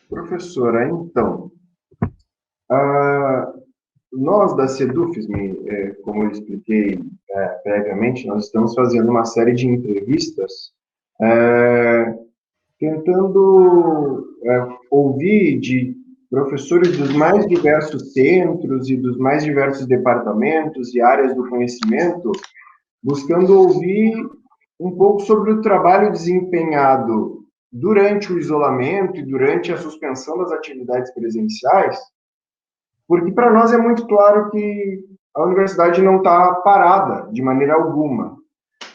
Professora, então, ah, nós da Sedufisme, como eu expliquei previamente, nós estamos fazendo uma série de entrevistas eh, tentando ouvir de professores dos mais diversos centros e dos mais diversos departamentos e áreas do conhecimento, buscando ouvir um pouco sobre o trabalho desempenhado durante o isolamento e durante a suspensão das atividades presenciais, porque para nós é muito claro que a universidade não está parada de maneira alguma,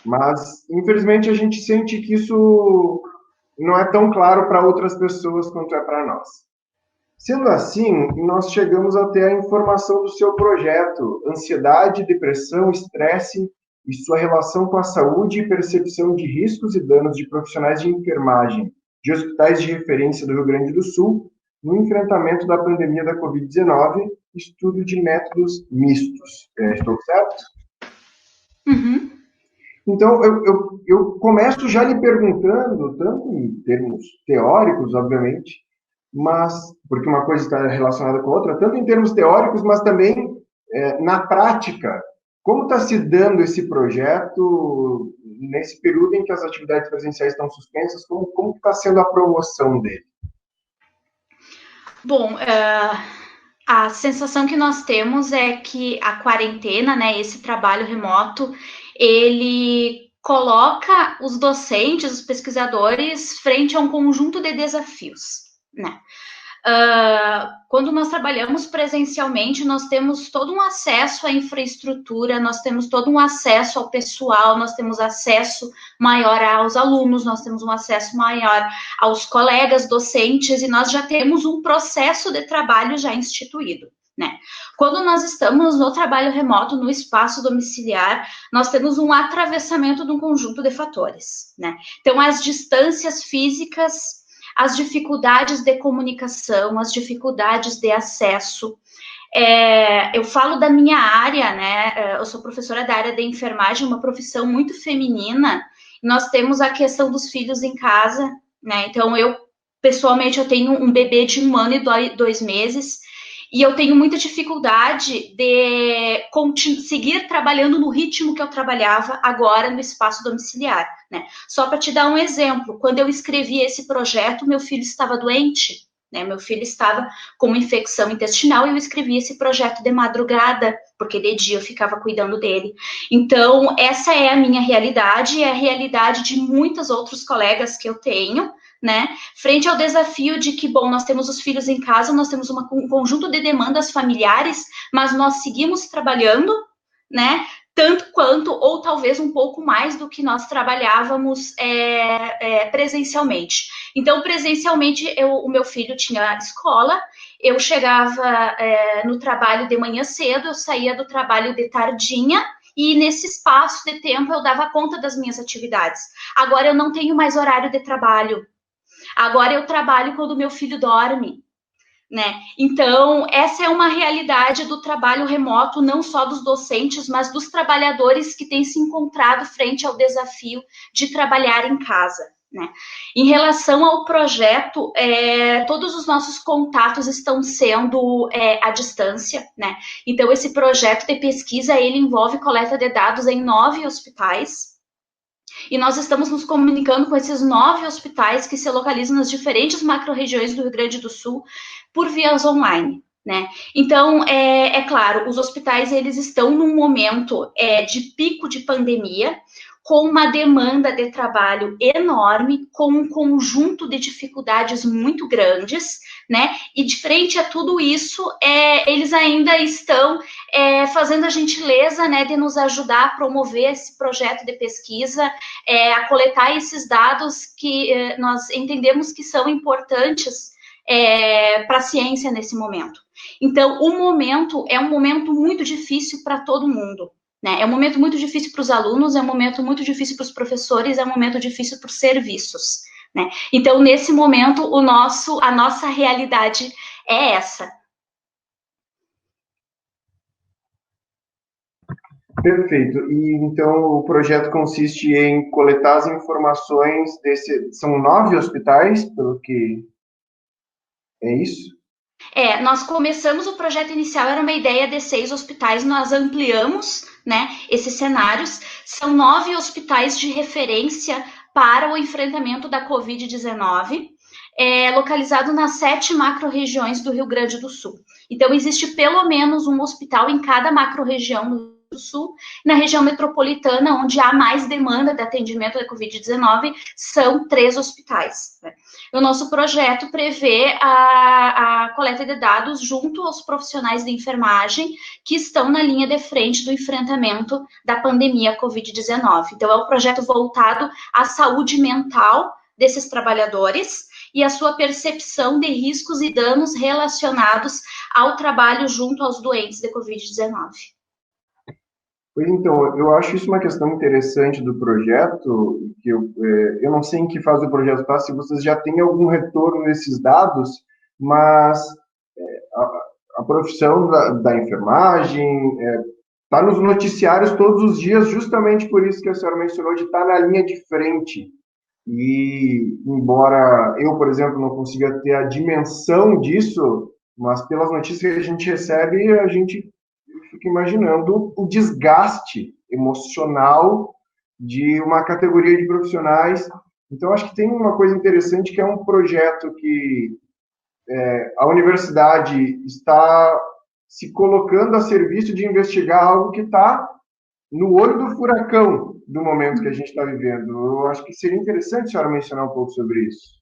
mas infelizmente a gente sente que isso não é tão claro para outras pessoas quanto é para nós. Sendo assim, nós chegamos até a informação do seu projeto, ansiedade, depressão, estresse e sua relação com a saúde e percepção de riscos e danos de profissionais de enfermagem de hospitais de referência do Rio Grande do Sul no enfrentamento da pandemia da Covid-19, estudo de métodos mistos. Estou certo? Uhum. Então, eu começo já lhe perguntando, tanto em termos teóricos, obviamente, mas porque uma coisa está relacionada com a outra, tanto em termos teóricos, mas também na prática, como está se dando esse projeto nesse período em que as atividades presenciais estão suspensas, como está sendo a promoção dele? Bom, a sensação que nós temos é que a quarentena, né, esse trabalho remoto, ele coloca os docentes, os pesquisadores, frente a um conjunto de desafios, né? Quando nós trabalhamos presencialmente, nós temos todo um acesso à infraestrutura, nós temos todo um acesso ao pessoal, nós temos acesso maior aos alunos, nós temos um acesso maior aos colegas docentes e nós já temos um processo de trabalho já instituído. Né? Quando nós estamos no trabalho remoto, no espaço domiciliar, nós temos um atravessamento de um conjunto de fatores. Né? Então, as distâncias físicas, as dificuldades de comunicação, as dificuldades de acesso. Eu falo da minha área, né? Eu sou professora da área de enfermagem, uma profissão muito feminina. Nós temos a questão dos filhos em casa, né? Então, pessoalmente, eu tenho um bebê de 1 ano e 2 meses, e eu tenho muita dificuldade de seguir trabalhando no ritmo que eu trabalhava agora no espaço domiciliar, né? Só para te dar um exemplo, quando eu escrevi esse projeto, meu filho estava doente, né? Meu filho estava com uma infecção intestinal e eu escrevi esse projeto de madrugada, porque de dia eu ficava cuidando dele. Então, essa é a minha realidade, é a realidade de muitos outros colegas que eu tenho, né? Frente ao desafio de que, bom, nós temos os filhos em casa, nós temos um conjunto de demandas familiares, mas nós seguimos trabalhando, né? Tanto quanto, ou talvez um pouco mais do que nós trabalhávamos presencialmente. Então, presencialmente, o meu filho tinha escola, eu chegava no trabalho de manhã cedo, eu saía do trabalho de tardinha, e nesse espaço de tempo eu dava conta das minhas atividades. Agora eu não tenho mais horário de trabalho. Agora eu trabalho quando meu filho dorme, né? Então, essa é uma realidade do trabalho remoto, não só dos docentes, mas dos trabalhadores que têm se encontrado frente ao desafio de trabalhar em casa. Né? Em relação ao projeto, todos os nossos contatos estão sendo à distância, né? Então, esse projeto de pesquisa, ele envolve coleta de dados em 9 hospitais, e nós estamos nos comunicando com esses 9 hospitais que se localizam nas diferentes macro-regiões do Rio Grande do Sul por vias online. Né? Então, claro, os hospitais eles estão num momento de pico de pandemia, com uma demanda de trabalho enorme, com um conjunto de dificuldades muito grandes, né? E de frente a tudo isso, eles ainda estão fazendo a gentileza, né, de nos ajudar a promover esse projeto de pesquisa, a coletar esses dados que nós entendemos que são importantes para a ciência nesse momento. Então, o momento é um momento muito difícil para todo mundo. Né? É um momento muito difícil para os alunos, é um momento muito difícil para os professores, é um momento difícil para os serviços. Né? Então, nesse momento, a nossa realidade é essa. Perfeito. E então o projeto consiste em coletar as informações desse. São 9 hospitais, pelo que. É isso? Nós começamos o projeto inicial, era uma ideia de 6 hospitais, nós ampliamos, né, esses cenários. São 9 hospitais de referência para o enfrentamento da Covid-19, localizado nas 7 macro-regiões do Rio Grande do Sul. Então, existe pelo menos um hospital em cada macro-região do Sul. Na região metropolitana, onde há mais demanda de atendimento da Covid-19, são 3 hospitais, né? O nosso projeto prevê a coleta de dados junto aos profissionais de enfermagem que estão na linha de frente do enfrentamento da pandemia Covid-19. Então, é um projeto voltado à saúde mental desses trabalhadores e a sua percepção de riscos e danos relacionados ao trabalho junto aos doentes de Covid-19. Pois então, eu acho isso uma questão interessante do projeto, que eu não sei em que fase o projeto está, se vocês já têm algum retorno nesses dados, mas a profissão da enfermagem está nos noticiários todos os dias, justamente por isso que a senhora mencionou, de estar na linha de frente. E, embora eu, por exemplo, não consiga ter a dimensão disso, mas pelas notícias que a gente recebe, a gente fica imaginando o desgaste emocional de uma categoria de profissionais. Então, acho que tem uma coisa interessante que é um projeto que a universidade está se colocando a serviço de investigar algo que está no olho do furacão do momento que a gente está vivendo. Eu acho que seria interessante a senhora mencionar um pouco sobre isso.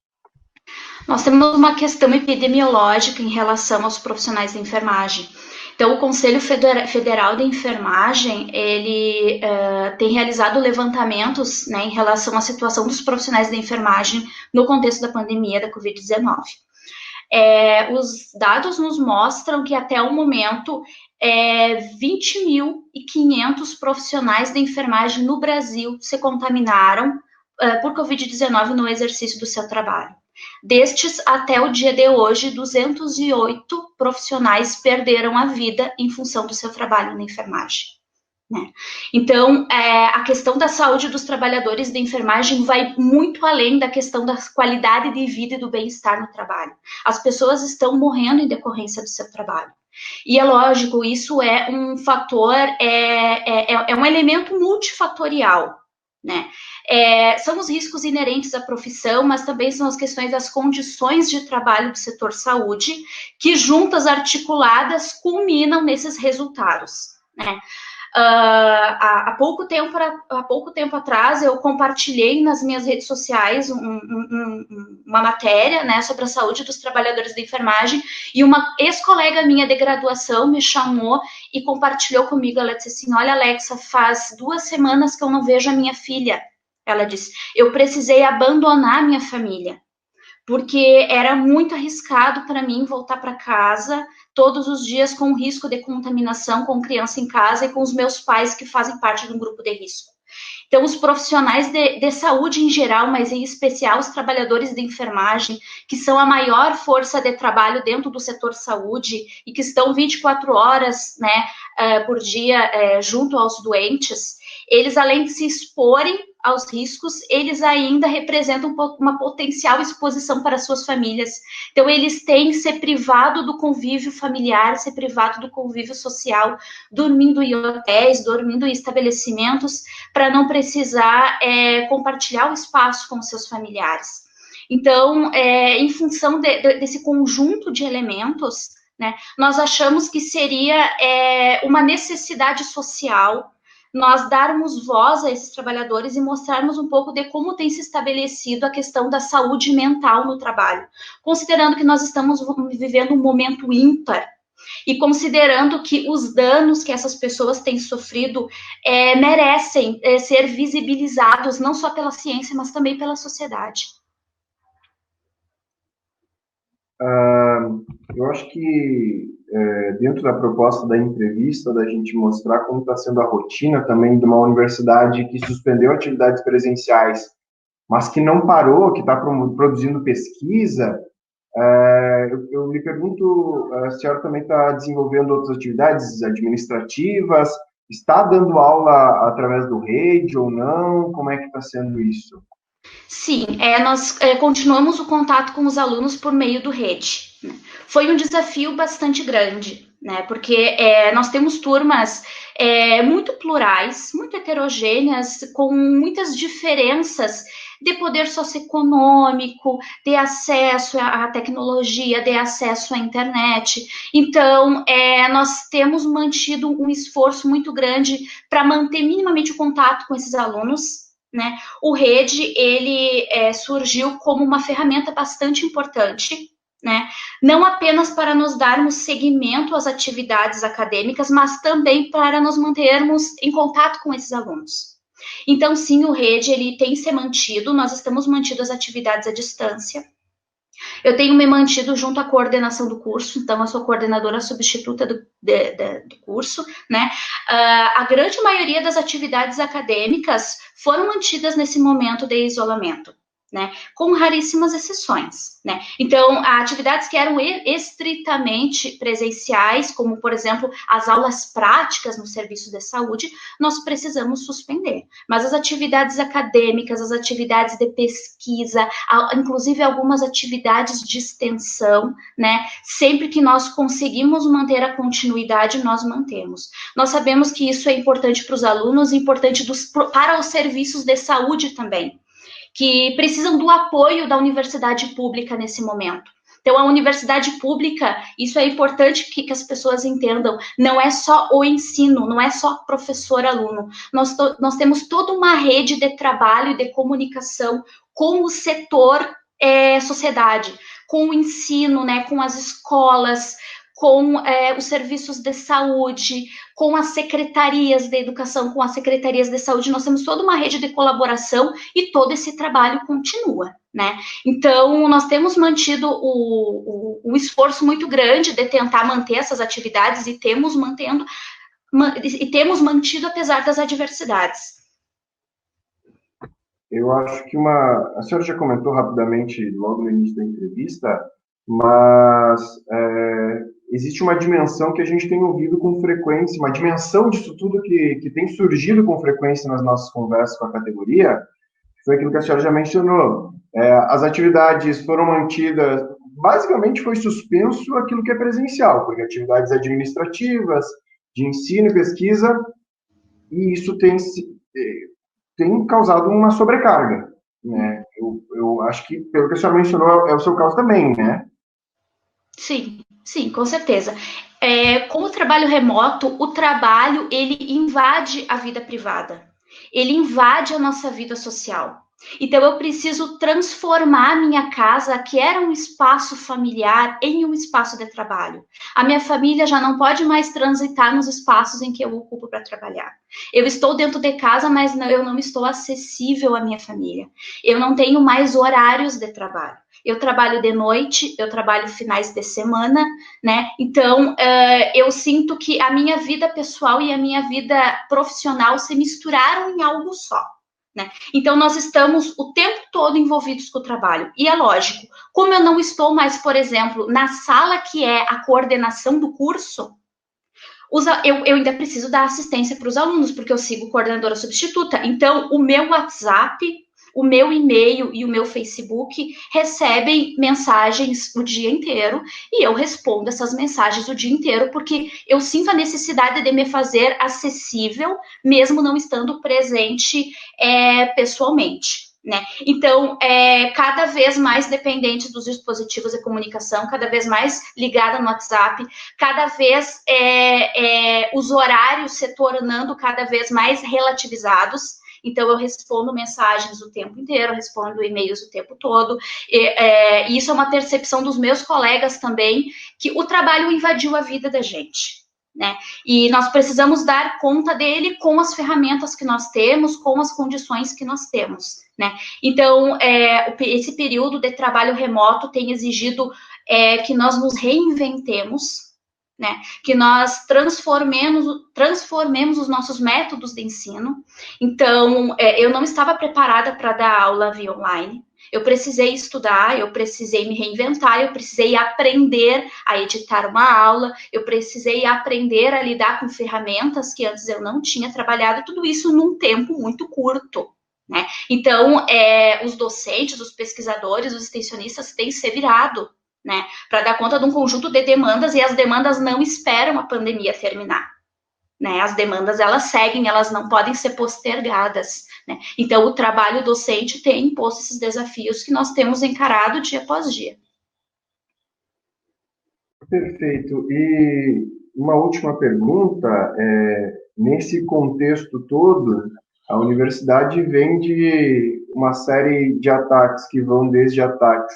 Nós temos uma questão epidemiológica em relação aos profissionais de enfermagem. Então, o Conselho Federal de Enfermagem, ele tem realizado levantamentos, né, em relação à situação dos profissionais de enfermagem no contexto da pandemia da Covid-19. Os dados nos mostram que até o momento 20.500 profissionais de enfermagem no Brasil se contaminaram por Covid-19 no exercício do seu trabalho. Destes, até o dia de hoje, 208 profissionais perderam a vida em função do seu trabalho na enfermagem, né? Então, a questão da saúde dos trabalhadores de enfermagem vai muito além da questão da qualidade de vida e do bem-estar no trabalho. As pessoas estão morrendo em decorrência do seu trabalho. E é lógico, isso é um fator, é um elemento multifatorial, né? São os riscos inerentes à profissão, mas também são as questões das condições de trabalho do setor saúde, que juntas, articuladas, culminam nesses resultados, né? Há pouco tempo atrás, eu compartilhei nas minhas redes sociais uma matéria, né, sobre a saúde dos trabalhadores de enfermagem, e uma ex-colega minha de graduação me chamou e compartilhou comigo. Ela disse assim: olha, Alexa, faz 2 semanas que eu não vejo a minha filha. Ela disse: eu precisei abandonar minha família, porque era muito arriscado para mim voltar para casa todos os dias com risco de contaminação com criança em casa e com os meus pais que fazem parte de um grupo de risco. Então, os profissionais de saúde em geral, mas em especial os trabalhadores de enfermagem, que são a maior força de trabalho dentro do setor saúde e que estão 24 horas, né, por dia junto aos doentes, eles, além de se exporem aos riscos, eles ainda representam uma potencial exposição para suas famílias. Então, eles têm que ser privados do convívio familiar, ser privado do convívio social, dormindo em hotéis, dormindo em estabelecimentos, para não precisar compartilhar o espaço com seus familiares. Então, em função desse conjunto de elementos, né, nós achamos que seria uma necessidade social nós darmos voz a esses trabalhadores e mostrarmos um pouco de como tem se estabelecido a questão da saúde mental no trabalho, considerando que nós estamos vivendo um momento ímpar e considerando que os danos que essas pessoas têm sofrido merecem ser visibilizados não só pela ciência, mas também pela sociedade. Eu acho que dentro da proposta da entrevista, da gente mostrar como está sendo a rotina também de uma universidade que suspendeu atividades presenciais, mas que não parou, que está produzindo pesquisa, eu me pergunto, a senhora também está desenvolvendo outras atividades administrativas, está dando aula através do RAID ou não? Como é que está sendo isso? Sim, nós continuamos o contato com os alunos por meio do Rede. Né? Foi um desafio bastante grande, né? Porque nós temos turmas muito plurais, muito heterogêneas, com muitas diferenças de poder socioeconômico, de acesso à tecnologia, de acesso à internet. Então, nós temos mantido um esforço muito grande para manter minimamente o contato com esses alunos, né? O Rede, ele surgiu como uma ferramenta bastante importante, né? Não apenas para nos darmos seguimento às atividades acadêmicas, mas também para nos mantermos em contato com esses alunos. Então, sim, o Rede, ele tem se mantido, nós estamos mantido as atividades à distância. Eu tenho me mantido junto à coordenação do curso, então eu sou coordenadora substituta do curso, né? A grande maioria das atividades acadêmicas foram mantidas nesse momento de isolamento, né? Com raríssimas exceções, né? Então, atividades que eram estritamente presenciais, como, por exemplo, as aulas práticas no serviço de saúde, nós precisamos suspender. Mas as atividades acadêmicas, as atividades de pesquisa, inclusive algumas atividades de extensão, né? Sempre que nós conseguimos manter a continuidade, nós mantemos. Nós sabemos que isso é importante para os alunos, importante para os serviços de saúde também, que precisam do apoio da universidade pública nesse momento. Então, a universidade pública, isso é importante que as pessoas entendam, não é só o ensino, não é só professor-aluno. Nós temos toda uma rede de trabalho e de comunicação com o setor sociedade, com o ensino, né, com as escolas, com os serviços de saúde, com as secretarias de educação, com as secretarias de saúde. Nós temos toda uma rede de colaboração e todo esse trabalho continua, né? Então, nós temos mantido um esforço muito grande de tentar manter essas atividades e temos mantido apesar das adversidades. Eu acho que a senhora já comentou rapidamente logo no início da entrevista, mas existe uma dimensão que a gente tem ouvido com frequência, uma dimensão disso tudo que tem surgido com frequência nas nossas conversas com a categoria, foi aquilo que a senhora já mencionou. As atividades foram mantidas, basicamente foi suspenso aquilo que é presencial, porque atividades administrativas, de ensino e pesquisa, e isso tem causado uma sobrecarga, né? Eu acho que, pelo que a senhora mencionou, é o seu caso também, né? Sim, com certeza. Com o trabalho remoto, o trabalho, ele invade a vida privada. Ele invade a nossa vida social. Então, eu preciso transformar a minha casa, que era um espaço familiar, em um espaço de trabalho. A minha família já não pode mais transitar nos espaços em que eu ocupo para trabalhar. Eu estou dentro de casa, mas eu não estou acessível à minha família. Eu não tenho mais horários de trabalho. Eu trabalho de noite, eu trabalho finais de semana, né? Então, eu sinto que a minha vida pessoal e a minha vida profissional se misturaram em algo só. Né? Então, nós estamos o tempo todo envolvidos com o trabalho. E é lógico, como eu não estou mais, por exemplo, na sala que é a coordenação do curso, eu ainda preciso dar assistência para os alunos, porque eu sigo coordenadora substituta. Então, o meu WhatsApp, o meu e-mail e o meu Facebook recebem mensagens o dia inteiro e eu respondo essas mensagens o dia inteiro porque eu sinto a necessidade de me fazer acessível, mesmo não estando presente pessoalmente. Né? Então, cada vez mais dependente dos dispositivos de comunicação, cada vez mais ligada no WhatsApp, cada vez os horários se tornando cada vez mais relativizados. Então, eu respondo mensagens o tempo inteiro, respondo e-mails o tempo todo. E isso é uma percepção dos meus colegas também, que o trabalho invadiu a vida da gente. Né? E nós precisamos dar conta dele com as ferramentas que nós temos, com as condições que nós temos. Né? Então, esse período de trabalho remoto tem exigido que nós nos reinventemos, né? Que nós transformemos os nossos métodos de ensino. Então, eu não estava preparada para dar aula via online. Eu precisei estudar, eu precisei me reinventar, eu precisei aprender a editar uma aula, eu precisei aprender a lidar com ferramentas que antes eu não tinha trabalhado, tudo isso num tempo muito curto. né? Então, os docentes, os pesquisadores, os extensionistas têm se virado, né, para dar conta de um conjunto de demandas, e as demandas não esperam a pandemia terminar, né? As demandas, elas seguem, elas não podem ser postergadas, né? Então, o trabalho docente tem imposto esses desafios que nós temos encarado dia após dia. Perfeito. E uma última pergunta, nesse contexto todo, a universidade vem de uma série de ataques que vão desde ataques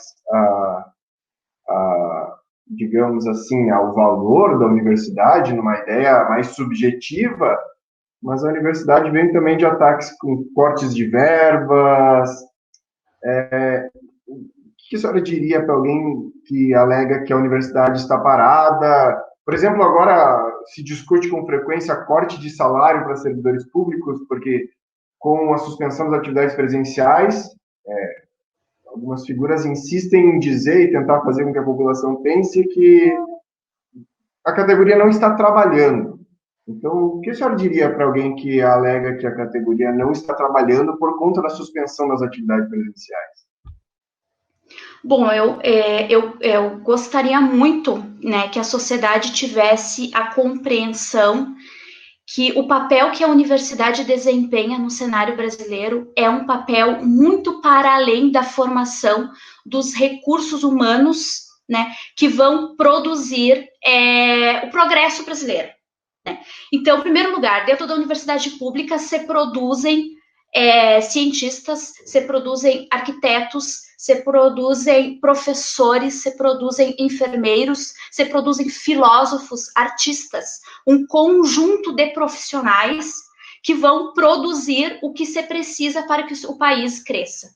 digamos assim, ao valor da universidade, numa ideia mais subjetiva, mas a universidade vem também de ataques com cortes de verbas. O que a senhora diria para alguém que alega que a universidade está parada? Por exemplo, agora se discute com frequência corte de salário para servidores públicos, porque com a suspensão das atividades presenciais, algumas figuras insistem em dizer e tentar fazer com que a população pense que a categoria não está trabalhando. Então, o que a senhora diria para alguém que alega que a categoria não está trabalhando por conta da suspensão das atividades presenciais? Bom, eu gostaria muito, né, que a sociedade tivesse a compreensão que o papel que a universidade desempenha no cenário brasileiro é um papel muito para além da formação dos recursos humanos, né, que vão produzir o progresso brasileiro, né? Então, em primeiro lugar, dentro da universidade pública se produzem cientistas, se produzem arquitetos, se produzem professores, se produzem enfermeiros, se produzem filósofos, artistas, um conjunto de profissionais que vão produzir o que se precisa para que o país cresça.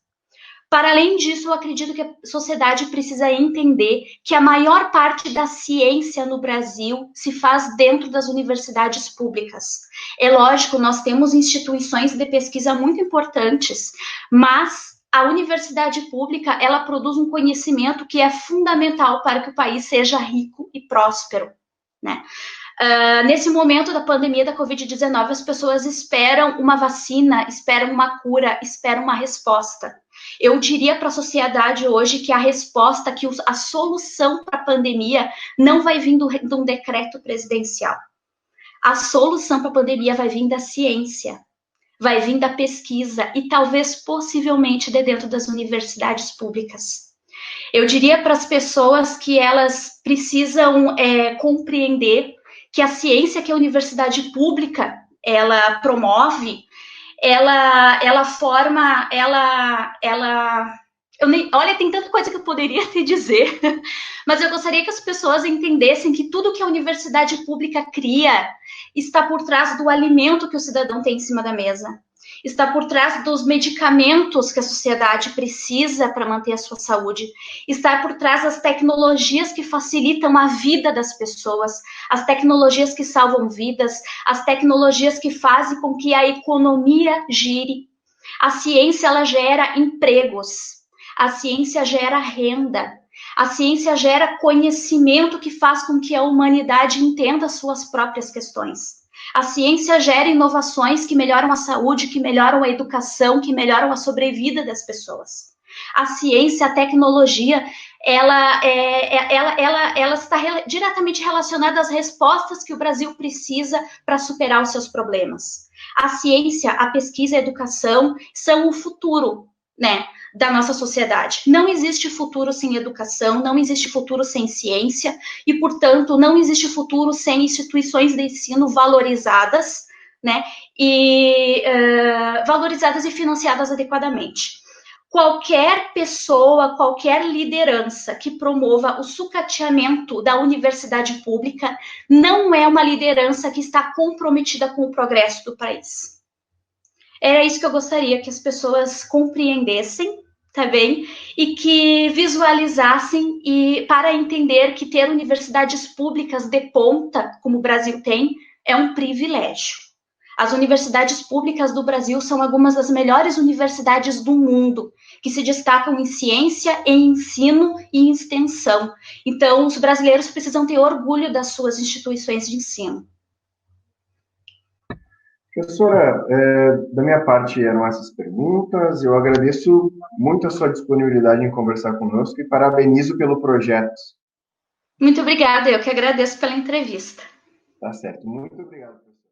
Para além disso, eu acredito que a sociedade precisa entender que a maior parte da ciência no Brasil se faz dentro das universidades públicas. É lógico, nós temos instituições de pesquisa muito importantes, mas a universidade pública, ela produz um conhecimento que é fundamental para que o país seja rico e próspero, né? Nesse momento da pandemia da Covid-19, as pessoas esperam uma vacina, esperam uma cura, esperam uma resposta. Eu diria para a sociedade hoje que a resposta, que a solução para a pandemia não vai vir de um decreto presidencial. A solução para a pandemia vai vir da ciência, vai vir da pesquisa e talvez, possivelmente, de dentro das universidades públicas. Eu diria para as pessoas que elas precisam compreender que a ciência que a universidade pública ela promove, ela forma, olha, tem tanta coisa que eu poderia te dizer, mas eu gostaria que as pessoas entendessem que tudo que a universidade pública cria está por trás do alimento que o cidadão tem em cima da mesa, está por trás dos medicamentos que a sociedade precisa para manter a sua saúde, está por trás das tecnologias que facilitam a vida das pessoas, as tecnologias que salvam vidas, as tecnologias que fazem com que a economia gire. A ciência, ela gera empregos, a ciência gera renda, a ciência gera conhecimento que faz com que a humanidade entenda suas próprias questões. A ciência gera inovações que melhoram a saúde, que melhoram a educação, que melhoram a sobrevida das pessoas. A ciência, a tecnologia, ela está diretamente relacionada às respostas que o Brasil precisa para superar os seus problemas. A ciência, a pesquisa e a educação são o futuro, né, da nossa sociedade. Não existe futuro sem educação, não existe futuro sem ciência e, portanto, não existe futuro sem instituições de ensino valorizadas, né, valorizadas e financiadas adequadamente. Qualquer pessoa, qualquer liderança que promova o sucateamento da universidade pública não é uma liderança que está comprometida com o progresso do país. Era isso que eu gostaria que as pessoas compreendessem, tá bem? E que visualizassem e para entender que ter universidades públicas de ponta, como o Brasil tem, é um privilégio. As universidades públicas do Brasil são algumas das melhores universidades do mundo, que se destacam em ciência, em ensino e em extensão. Então, os brasileiros precisam ter orgulho das suas instituições de ensino. Professora, da minha parte eram essas perguntas. Eu agradeço muito a sua disponibilidade em conversar conosco e parabenizo pelo projeto. Muito obrigada, eu que agradeço pela entrevista. Tá certo. Muito obrigado, professor.